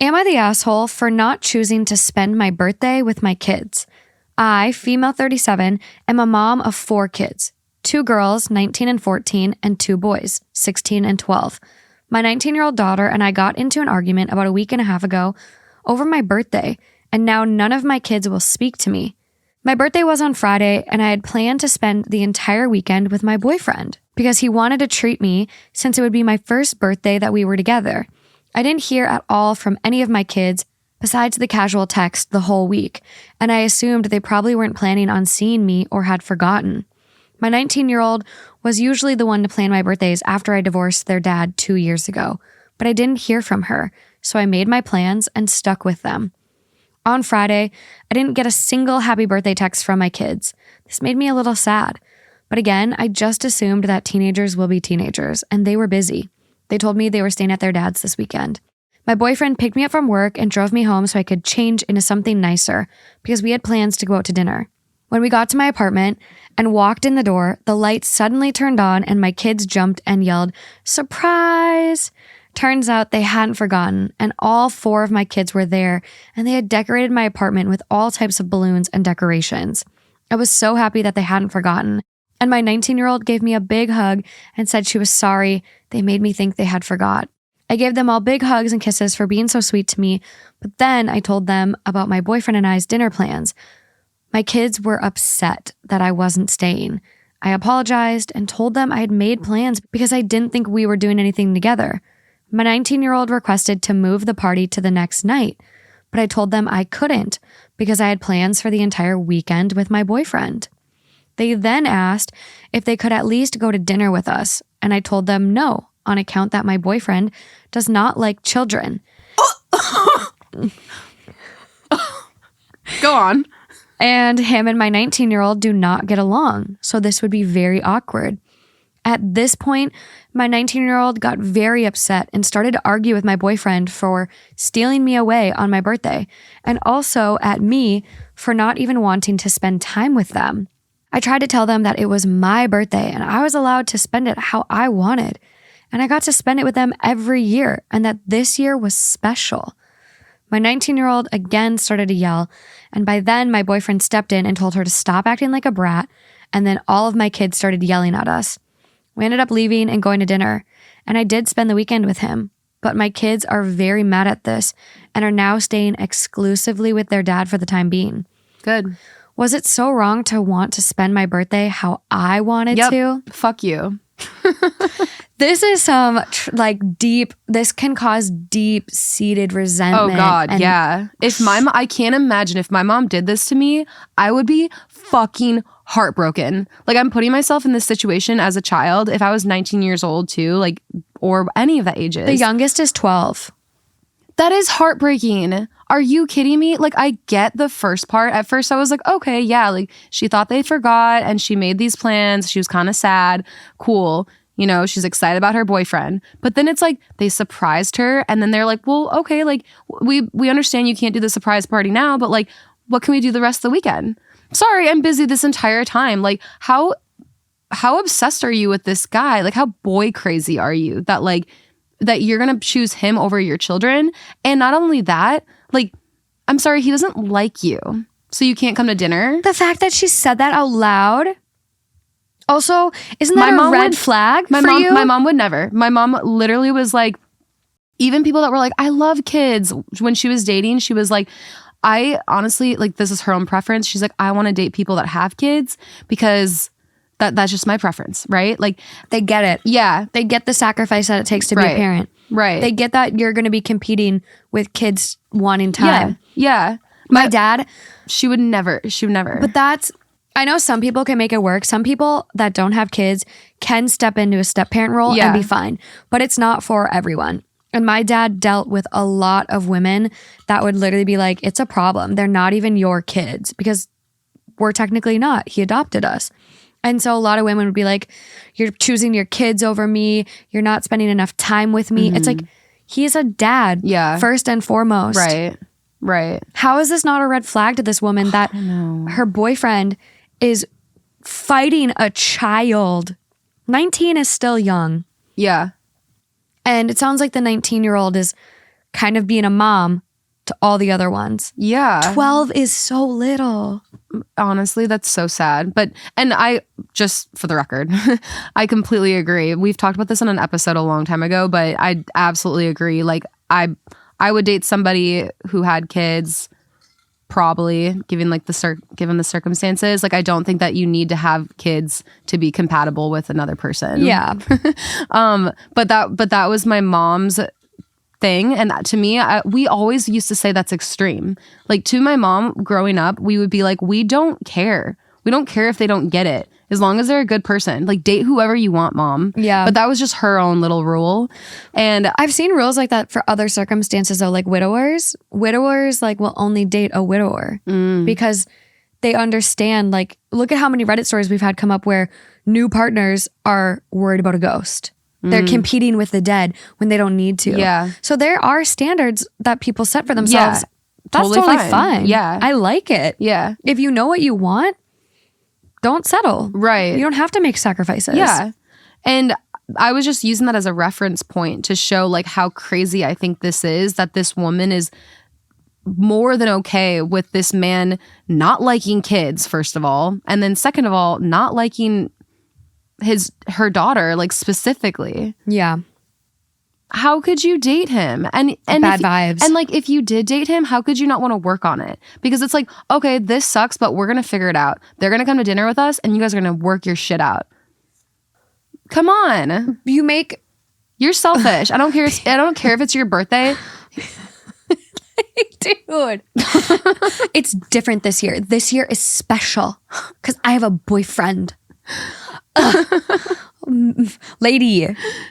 Am I the asshole for not choosing to spend my birthday with my kids? I, female 37, am a mom of 4 kids. 2 girls, 19 and 14, and 2 boys, 16 and 12. My 19-year-old daughter and I got into an argument about a week and a half ago over my birthday, and now none of my kids will speak to me. My birthday was on Friday, and I had planned to spend the entire weekend with my boyfriend because he wanted to treat me since it would be my first birthday that we were together. I didn't hear at all from any of my kids besides the casual text the whole week, and I assumed they probably weren't planning on seeing me or had forgotten. My 19-year-old was usually the one to plan my birthdays after I divorced their dad 2 years ago, but I didn't hear from her, so I made my plans and stuck with them. On Friday, I didn't get a single happy birthday text from my kids. This made me a little sad. But again, I just assumed that teenagers will be teenagers, and they were busy. They told me they were staying at their dad's this weekend. My boyfriend picked me up from work and drove me home so I could change into something nicer because we had plans to go out to dinner. When we got to my apartment and walked in the door, the lights suddenly turned on and my kids jumped and yelled, "Surprise!" Turns out they hadn't forgotten, and all 4 of my kids were there, and they had decorated my apartment with all types of balloons and decorations. I was so happy that they hadn't forgotten, and my 19-year-old gave me a big hug and said she was sorry they made me think they had forgot. I gave them all big hugs and kisses for being so sweet to me, but then I told them about my boyfriend and I's dinner plans. My kids were upset that I wasn't staying. I apologized and told them I had made plans because I didn't think we were doing anything together. My 19-year-old requested to move the party to the next night, but I told them I couldn't because I had plans for the entire weekend with my boyfriend. They then asked if they could at least go to dinner with us, and I told them no, on account that my boyfriend does not like children. Go on. And him and my 19-year-old do not get along, so this would be very awkward. At this point, my 19-year-old got very upset and started to argue with my boyfriend for stealing me away on my birthday, and also at me for not even wanting to spend time with them. I tried to tell them that it was my birthday and I was allowed to spend it how I wanted, and I got to spend it with them every year, and that this year was special. My 19-year-old again started to yell, and by then my boyfriend stepped in and told her to stop acting like a brat, and then all of my kids started yelling at us. We ended up leaving and going to dinner, and I did spend the weekend with him, but my kids are very mad at this and are now staying exclusively with their dad for the time being. Good. Was it so wrong to want to spend my birthday how I wanted to? Fuck you. This is some deep, this can cause deep-seated resentment. Oh God, yeah. I can't imagine if my mom did this to me, I would be fucking heartbroken. Like, I'm putting myself in this situation as a child. If I was 19 years old too, or any of the ages. The youngest is 12. That is heartbreaking. Are you kidding me? I get the first part. At first I was like, okay, yeah, she thought they forgot and she made these plans. She was kind of sad. Cool. She's excited about her boyfriend. But then it's they surprised her, and then they're like, well, okay, we understand you can't do the surprise party now, but what can we do the rest of the weekend? Sorry, I'm busy this entire time. How obsessed are you with this guy? How boy crazy are you that you're gonna choose him over your children? And not only that, I'm sorry, he doesn't like you, so you can't come to dinner. The fact that she said that out loud. Also, isn't that a red flag for you? My mom would never. My mom literally was even people that were I love kids. When she was dating, she was I honestly, this is her own preference. She's I want to date people that have kids because that's just my preference, right? They get it. Yeah. They get the sacrifice that it takes to be a parent. Right. They get that you're going to be competing with kids wanting time. Yeah. My dad. She would never. But I know some people can make it work. Some people that don't have kids can step into a step-parent role and be fine. But it's not for everyone. And my dad dealt with a lot of women that would literally be it's a problem. They're not even your kids because we're technically not. He adopted us. And so a lot of women would be you're choosing your kids over me. You're not spending enough time with me. Mm-hmm. It's he's a dad first and foremost. Right. How is this not a red flag to this woman that her boyfriend is fighting a child? 19 is still young. Yeah. And it sounds like the 19-year-old is kind of being a mom to all the other ones. Yeah. 12 is so little. Honestly, that's so sad. And I, just for the record, I completely agree. We've talked about this on an episode a long time ago, but I absolutely agree. Like, I would date somebody who had kids, probably given the circumstances. Like, I don't think that you need to have kids to be compatible with another person. Yeah. But that was my mom's thing, and to me, we always used to say that's extreme. Like, to my mom growing up, we would be like, we don't care if they don't get it, as long as they're a good person. Like, date whoever you want, mom. Yeah. But that was just her own little rule. And I've seen rules like that for other circumstances though, like widowers like will only date a widower because they understand, like, look at how many Reddit stories we've had come up where new partners are worried about a ghost. They're competing with the dead when they don't need to. Yeah. So there are standards that people set for themselves. Yeah, That's totally fine. Yeah. I like it. Yeah. If you know what you want, don't settle. Right. You don't have to make sacrifices. Yeah. And I was just using that as a reference point to show like how crazy I think this is, that this woman is more than okay with this man not liking kids, first of all, and then second of all, not liking her daughter, like, specifically. Yeah. How could you date him? And bad vibes. And like, if you did date him, how could you not want to work on it? Because it's like, okay, this sucks, but we're gonna figure it out. They're gonna come to dinner with us, and you guys are gonna work your shit out. Come on, you're selfish. I don't care. I don't care if it's your birthday. Dude. It's different this year. This year is special because I have a boyfriend. Lady,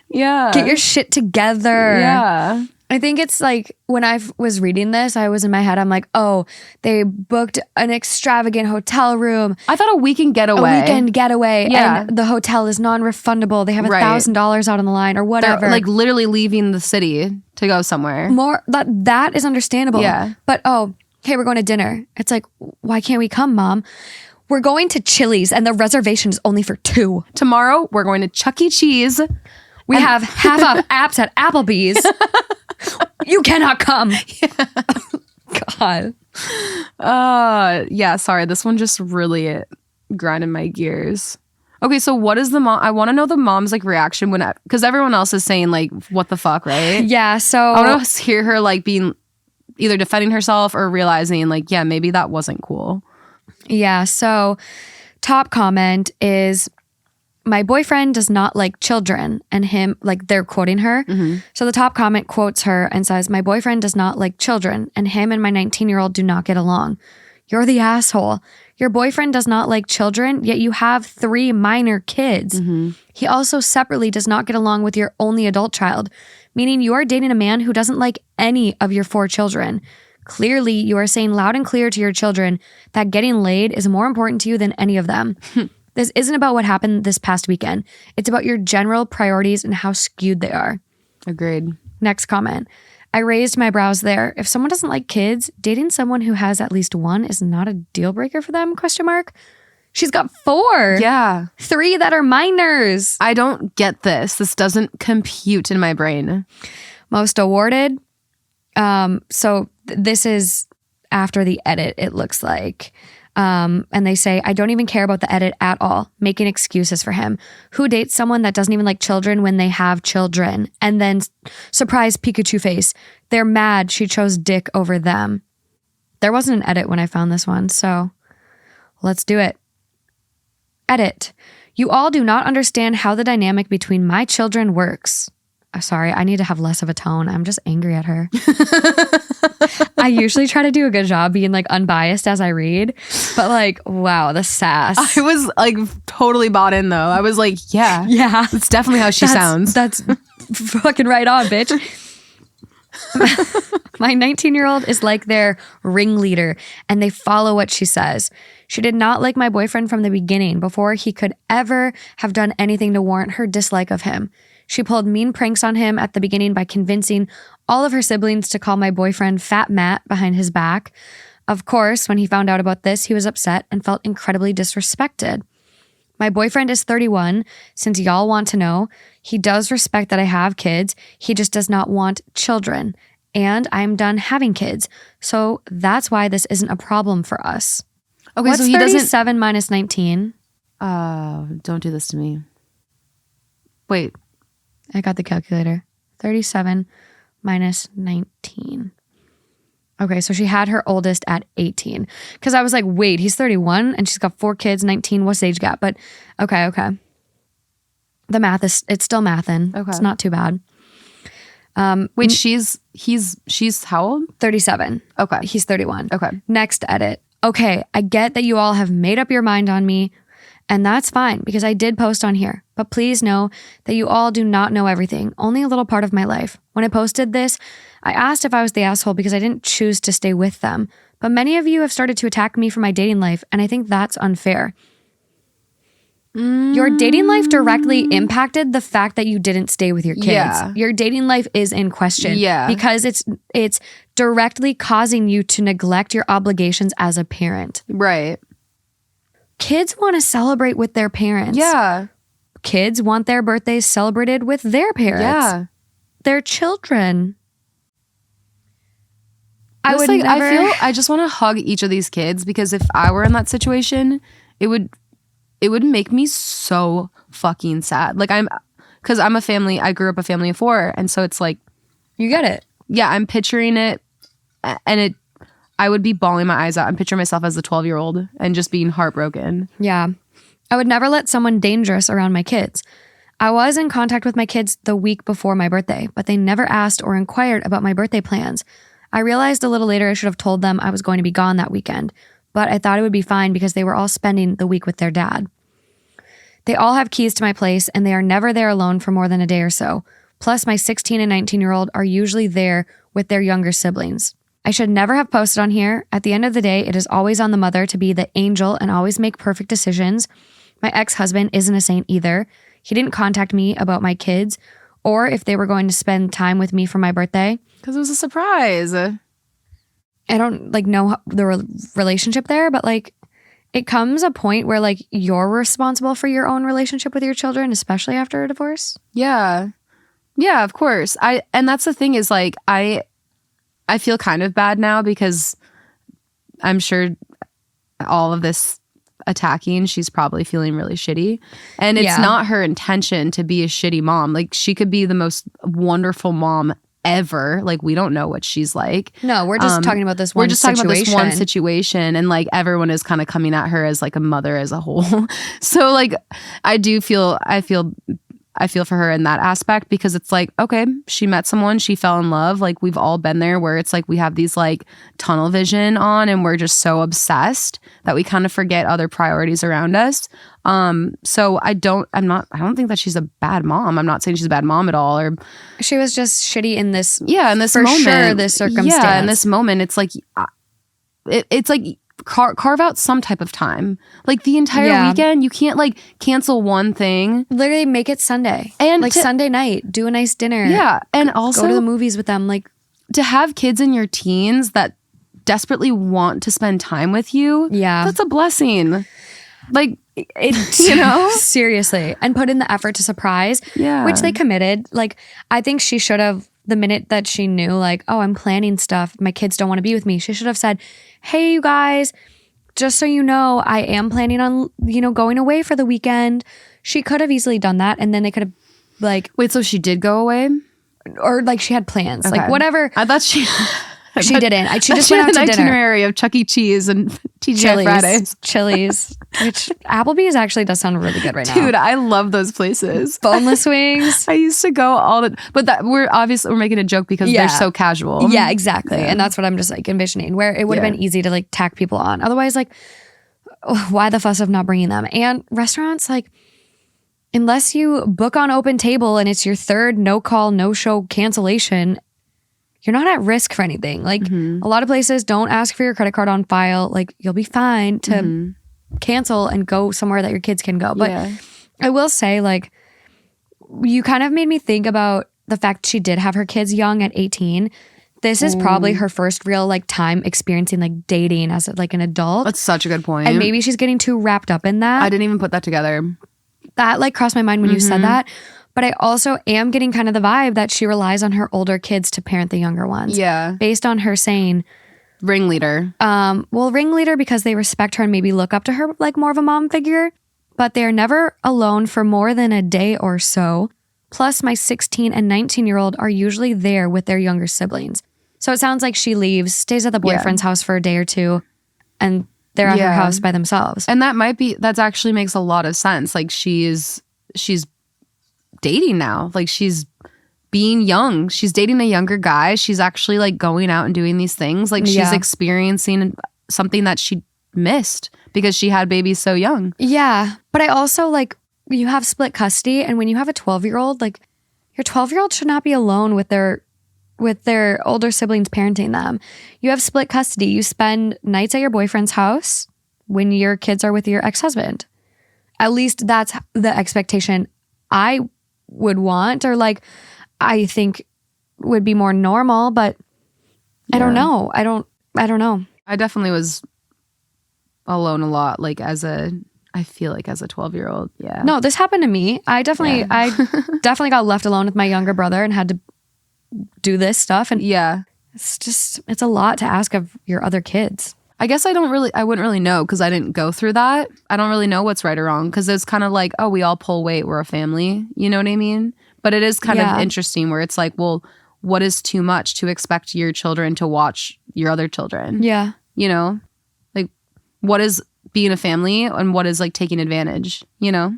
Yeah, get your shit together. Yeah. I think it's like when I was reading this, I was in my head, I'm like, oh, they booked an extravagant hotel room. I thought a weekend getaway. Yeah. And the hotel is non-refundable. They have Right. $1,000 out on the line or whatever. They're like literally leaving the city to go somewhere. More that is understandable. Yeah. But hey, we're going to dinner. It's like, why can't we come, Mom? We're going to Chili's and the reservation is only for 2. Tomorrow we're going to Chuck E. Cheese. We have half off apps at Applebee's. You cannot come. Yeah. God. Yeah, sorry. This one just really grinded my gears. Okay, so what is the mom? I want to know the mom's like reaction because everyone else is saying like, what the fuck, right? Yeah, so I want to hear her like being either defending herself or realizing like, yeah, maybe that wasn't cool. Yeah, so top comment is, my boyfriend does not like children, and him, like, they're quoting her. Mm-hmm. So the top comment quotes her and says, my boyfriend does not like children, and him and my 19-year-old do not get along. You're the asshole. Your boyfriend does not like children, yet you have 3 minor kids. Mm-hmm. He also separately does not get along with your only adult child, meaning you are dating a man who doesn't like any of your 4 children. Clearly, you are saying loud and clear to your children that getting laid is more important to you than any of them. This isn't about what happened this past weekend. It's about your general priorities and how skewed they are. Agreed. Next comment. I raised my brows there. If someone doesn't like kids, dating someone who has at least 1 is not a deal breaker for them? ? She's got 4. Yeah. 3 that are minors. I don't get this. This doesn't compute in my brain. Most awarded. So this is after the edit, it looks like. And they say, I don't even care about the edit at all. Making excuses for him. Who dates someone that doesn't even like children when they have children? And then surprise Pikachu face. They're mad she chose dick over them. There wasn't an edit when I found this one, so let's do it. Edit. You all do not understand how the dynamic between my children works. Sorry, I need to have less of a tone. I'm just angry at her. I usually try to do a good job being like unbiased as I read, but like, wow, the sass. I was like totally bought in though. I was like, yeah. That's definitely how she sounds. That's fucking right on, bitch. My 19-year-old is like their ringleader and they follow what she says. She did not like my boyfriend from the beginning before he could ever have done anything to warrant her dislike of him. She pulled mean pranks on him at the beginning by convincing all of her siblings to call my boyfriend Fat Matt behind his back. Of course, when he found out about this, he was upset and felt incredibly disrespected. My boyfriend is 31. Since y'all want to know, he does respect that I have kids. He just does not want children. and I'm done having kids. So that's why this isn't a problem for us. Okay, What's so he 37 minus 19? Don't do this to me. Wait. I got the calculator. 37 minus 19. Okay, so she had her oldest at 18. Because I was like, wait, he's 31 and she's got 4 kids, 19. What's the age gap? But okay. The math it's still mathin'. Okay. It's not too bad. Wait, she's how old? 37. Okay. He's 31. Okay. Next edit. Okay, I get that you all have made up your mind on me, and that's fine because I did post on here. But please know that you all do not know everything, only a little part of my life. When I posted this, I asked if I was the asshole because I didn't choose to stay with them. But many of you have started to attack me for my dating life, and I think that's unfair. Your dating life directly impacted the fact that you didn't stay with your kids. Yeah. Your dating life is in question. Yeah. Because it's directly causing you to neglect your obligations as a parent. Right. Kids want to celebrate with their parents. Yeah. Kids want their birthdays celebrated with their parents. Yeah. Their children. I just want to hug each of these kids because if I were in that situation, it would make me so fucking sad. Like because I'm I grew up a family of 4. And so it's like, You get it. yeah, I'm picturing it and I would be bawling my eyes out. I'm picturing myself as a 12-year-old and just being heartbroken. Yeah. I would never let someone dangerous around my kids. I was in contact with my kids the week before my birthday, but they never asked or inquired about my birthday plans. I realized a little later I should have told them I was going to be gone that weekend, but I thought it would be fine because they were all spending the week with their dad. They all have keys to my place and they are never there alone for more than a day or so. Plus, my 16 and 19-year-old are usually there with their younger siblings. I should never have posted on here. At the end of the day, it is always on the mother to be the angel and always make perfect decisions. My ex-husband isn't a saint either. He didn't contact me about my kids or if they were going to spend time with me for my birthday. Because it was a surprise. I don't know the relationship there, but it comes a point where you're responsible for your own relationship with your children, especially after a divorce. Yeah. Yeah, of course. And that's the thing is I feel kind of bad now because I'm sure all of this attacking, she's probably feeling really shitty. And it's not her intention to be a shitty mom. She could be the most wonderful mom ever. We don't know what she's like. No, we're just talking about this one situation. Talking about this one situation and everyone is kind of coming at her as a mother as a whole. So I feel for her in that aspect because it's okay, she met someone, she fell in love. We've all been there where it's we have these tunnel vision on and we're just so obsessed that we kind of forget other priorities around us. So I don't think that she's a bad mom. I'm not saying she's a bad mom at all. Or she was just shitty in this. Yeah, in this for moment. Sure, this circumstance. Yeah, in this moment, it's carve out some type of time. The entire weekend, you can't cancel one thing. Literally make it Sunday. And Sunday night, do a nice dinner. Yeah. And also go to the movies with them. To have kids in your teens that desperately want to spend time with you. Yeah. That's a blessing. It's, seriously. And put in the effort to surprise. Yeah. Which they committed. I think she should have, the minute that she knew oh, I'm planning stuff, my kids don't want to be with me, she should have said, hey, you guys, just so you know, I am planning on, going away for the weekend. She could have easily done that. And then they could have wait, so she did go away? Or she had plans, okay. Whatever. I thought she... She didn't. She just went out to dinner. Itinerary of Chuck E. Cheese and TGI Fridays. Chili's, which Applebee's actually does sound really good right now. Dude, I love those places. Boneless wings. I used to go but we're making a joke because they're so casual. Yeah, exactly. Yeah. And that's what I'm just envisioning, where it would have been easy to tack people on. Otherwise, why the fuss of not bringing them? And restaurants, unless you book on Open Table and it's your third no call, no show cancellation, you're not at risk for anything. A lot of places don't ask for your credit card on file. You'll be fine to cancel and go somewhere that your kids can go. But I will say, you kind of made me think about the fact she did have her kids young at 18. This is probably her first real time experiencing dating as an adult. That's such a good point. And maybe she's getting too wrapped up in that. I didn't even put that together. That crossed my mind when you said that. But I also am getting kind of the vibe that she relies on her older kids to parent the younger ones. Yeah. Based on her saying, ringleader. Well, ringleader because they respect her and maybe look up to her like more of a mom figure, but they're never alone for more than a day or so. Plus, my 16 and 19-year-old are usually there with their younger siblings. So it sounds like she leaves, stays at the boyfriend's house for a day or two, and they're at her house by themselves. And that actually makes a lot of sense. Like she's dating now. Like she's being young. She's dating a younger guy. She's actually like going out and doing these things. Like she's experiencing something that she missed because she had babies so young. Yeah. But I also like, you have split custody, and when you have a 12-year-old, like your 12-year-old should not be alone with their older siblings parenting them. You have split custody. You spend nights at your boyfriend's house when your kids are with your ex-husband. At least that's the expectation I would want, or like I think would be more normal, but I don't know. I don't know. I definitely was alone a lot, like I feel like as a 12-year-old. Yeah. No, this happened to me. I definitely got left alone with my younger brother and had to do this stuff. And it's a lot to ask of your other kids. I guess I wouldn't really know because I didn't go through that. I don't really know what's right or wrong because it's kind of like, oh, we all pull weight. We're a family. You know what I mean? But it is kind of interesting where it's like, well, what is too much to expect your children to watch your other children? Yeah. You know, like what is being a family and what is like taking advantage, you know?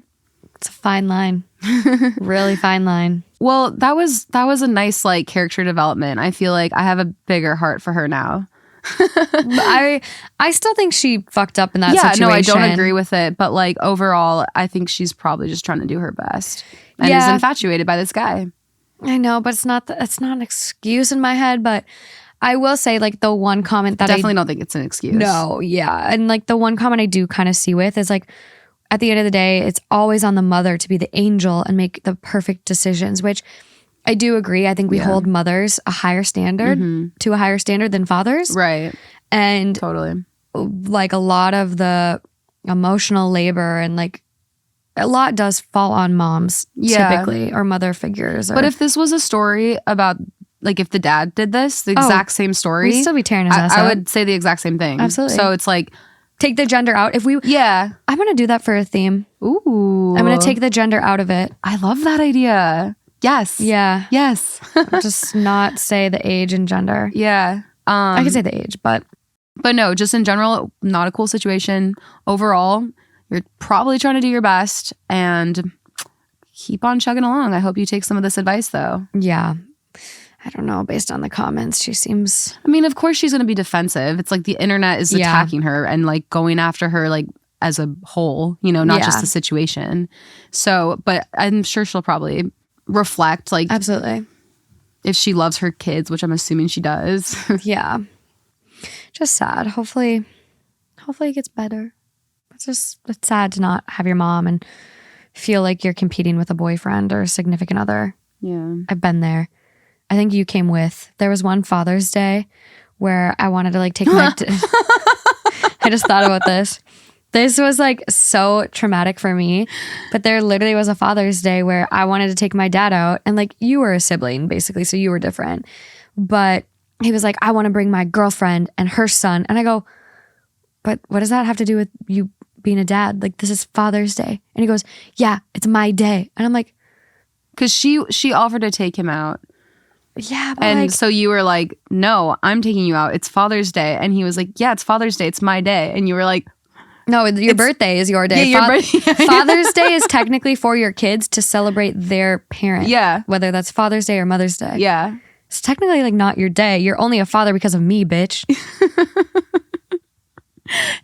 It's a fine line. Really fine line. Well, that was a nice like character development. I feel like I have a bigger heart for her now. I still think she fucked up in that situation. No, I don't agree with it. But like overall, I think she's probably just trying to do her best and is infatuated by this guy. I know, but it's not an excuse in my head. But I will say like the one comment that definitely don't think it's an excuse. No, yeah. And like the one comment I do kind of see with is like, at the end of the day, it's always on the mother to be the angel and make the perfect decisions, which I do agree. I think we hold mothers a higher standard to a higher standard than fathers. Right. And totally. Like a lot of the emotional labor and like a lot does fall on moms typically, or mother figures. But if this was a story about like if the dad did this, the exact same story, we'd still be tearing his ass up. I would say the exact same thing. Absolutely. So it's like, take the gender out. I'm going to do that for a theme. Ooh. I'm going to take the gender out of it. I love that idea. Yes. Yeah. Yes. Just not say the age and gender. Yeah. I could say the age, but no, just in general, not a cool situation. Overall, you're probably trying to do your best and keep on chugging along. I hope you take some of this advice though. Yeah. I don't know. Based on the comments, she seems... I mean, of course she's going to be defensive. It's like the internet is attacking her and like going after her like as a whole, you know, not just the situation. So, but I'm sure she'll probably reflect like... Absolutely. If she loves her kids, which I'm assuming she does. Yeah. Just sad. Hopefully it gets better. It's sad to not have your mom and feel like you're competing with a boyfriend or a significant other. Yeah. I've been there. I think you came with. There was one Father's Day where I wanted to like take my... I just thought about this. This was like so traumatic for me. But there literally was a Father's Day where I wanted to take my dad out. And like you were a sibling basically, so you were different. But he was like, I want to bring my girlfriend and her son. And I go, but what does that have to do with you being a dad? Like this is Father's Day. And he goes, yeah, it's my day. And I'm like... Because she offered to take him out. Yeah, but and like, so you were like, no, I'm taking you out. It's Father's Day. And he was like, yeah, it's Father's Day. It's my day. And you were like, no, your birthday is your day. Yeah, your birthday. Father's Day is technically for your kids to celebrate their parent. Yeah. Whether that's Father's Day or Mother's Day. Yeah. It's technically like not your day. You're only a father because of me, bitch.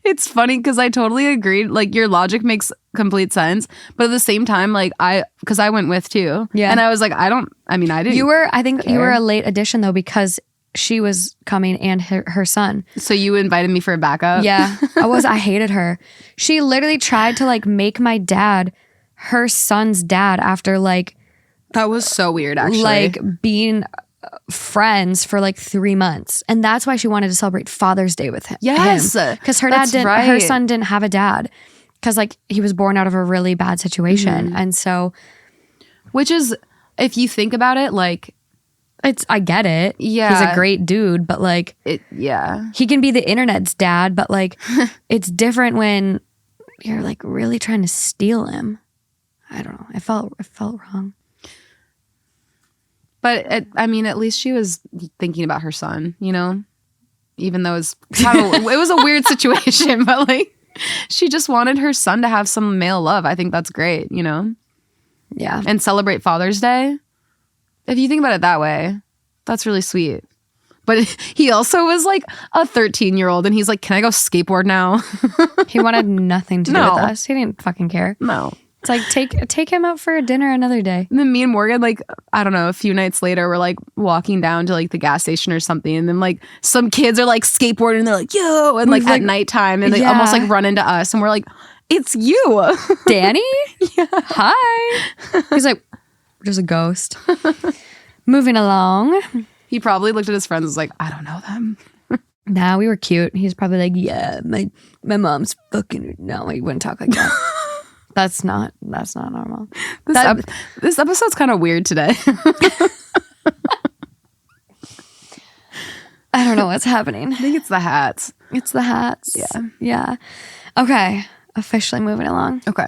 It's funny because I totally agreed. Like your logic makes complete sense. But at the same time, like because I went with too. Yeah. And I was like, I didn't. You were a late addition though because she was coming and her son. So you invited me for a backup? Yeah. I hated her. She literally tried to like make my dad her son's dad after like. That was so weird actually. Like being friends for like 3 months, and that's why she wanted to celebrate Father's Day with him. Yes, because her son didn't have a dad because like he was born out of a really bad situation, and so Which is, if you think about it, like, I get it. Yeah. He's a great dude, but like, yeah. he can be the internet's dad, but like, it's different when you're like really trying to steal him. I don't know. It felt wrong. But I mean, at least she was thinking about her son, you know? Even though it was a weird situation, but like, she just wanted her son to have some male love. I think that's great, you know? Yeah. And celebrate Father's Day. If you think about it that way, that's really sweet. But he also was like a 13-year-old and he's like, can I go skateboard now? He wanted nothing to do No. with us. He didn't fucking care. No. It's like, take him out for a dinner another day. And then me and Morgan, like, I don't know, a few nights later, we're like walking down to like the gas station or something. And then like some kids are like skateboarding and they're like, yo, and like at nighttime and they almost like run into us. And we're like, it's you. Danny? Yeah. Hi. He's like, there's a ghost. Moving along. He probably looked at his friends and was like, I don't know them. Nah, we were cute. He's probably like, yeah, my mom's fucking. No, he wouldn't talk like that. That's not normal. This episode's kind of weird today. I don't know what's happening. I think it's the hats. It's the hats. Yeah. Yeah. Okay. Officially moving along. Okay.